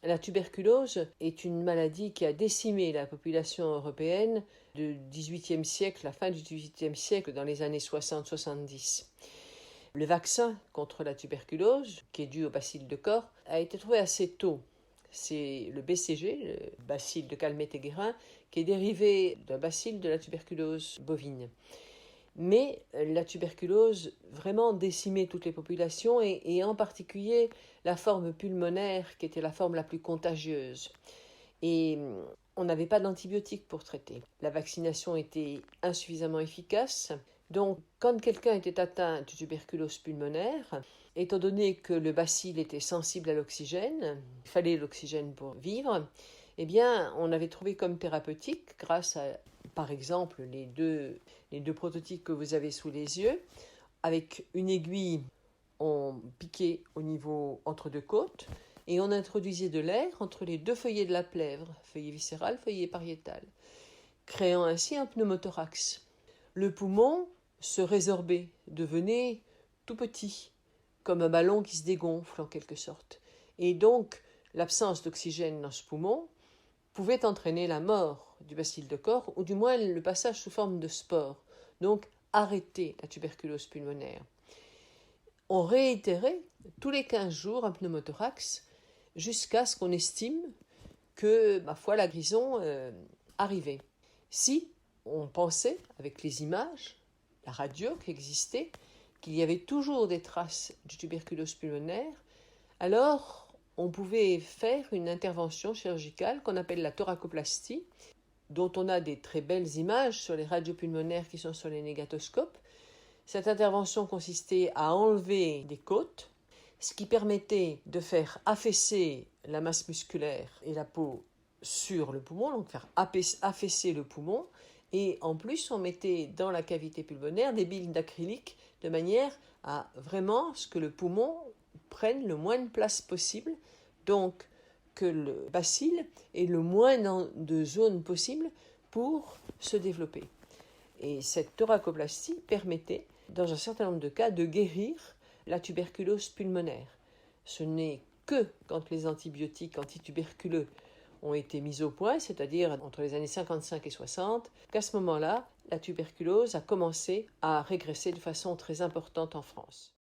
La tuberculose est une maladie qui a décimé la population européenne du XVIIIe siècle, la fin du XVIIIe siècle, dans les années 60-70. Le vaccin contre la tuberculose, qui est dû au bacille de Koch, a été trouvé assez tôt. C'est le BCG, le bacille de Calmette-Guérin, qui est dérivé d'un bacille de la tuberculose bovine. Mais la tuberculose vraiment décimait toutes les populations et en particulier la forme pulmonaire qui était la forme la plus contagieuse. Et on n'avait pas d'antibiotiques pour traiter. La vaccination était insuffisamment efficace. Donc, quand quelqu'un était atteint de tuberculose pulmonaire, étant donné que le bacille était sensible à l'oxygène, il fallait l'oxygène pour vivre, eh bien, on avait trouvé comme thérapeutique, grâce à, par exemple, les deux prototypes que vous avez sous les yeux, avec une aiguille, on piquait au niveau entre deux côtes, et on introduisait de l'air entre les deux feuillets de la plèvre, feuillet viscéral, feuillet pariétal, créant ainsi un pneumothorax. Le poumon se résorbait, devenait tout petit, comme un ballon qui se dégonfle en quelque sorte. Et donc, l'absence d'oxygène dans ce poumon pouvait entraîner la mort du bacille de Koch, ou du moins le passage sous forme de spore, donc arrêter la tuberculose pulmonaire. On réitérait tous les 15 jours un pneumothorax jusqu'à ce qu'on estime que, ma foi, la guérison arrivait. Si on pensait, avec les images, la radio qui existait, qu'il y avait toujours des traces de tuberculose pulmonaire, alors on pouvait faire une intervention chirurgicale qu'on appelle la thoracoplastie, dont on a des très belles images sur les radiopulmonaires qui sont sur les négatoscopes. Cette intervention consistait à enlever des côtes, ce qui permettait de faire affaisser la masse musculaire et la peau sur le poumon, donc faire affaisser le poumon, et en plus on mettait dans la cavité pulmonaire des billes d'acrylique de manière à vraiment ce que le poumon prenne le moins de place possible, donc que le bacille ait le moins de zones possible pour se développer. Et cette thoracoplastie permettait, dans un certain nombre de cas, de guérir la tuberculose pulmonaire. Ce n'est que quand les antibiotiques antituberculeux ont été mis au point, c'est-à-dire entre les années 55 et 60, qu'à ce moment-là, la tuberculose a commencé à régresser de façon très importante en France.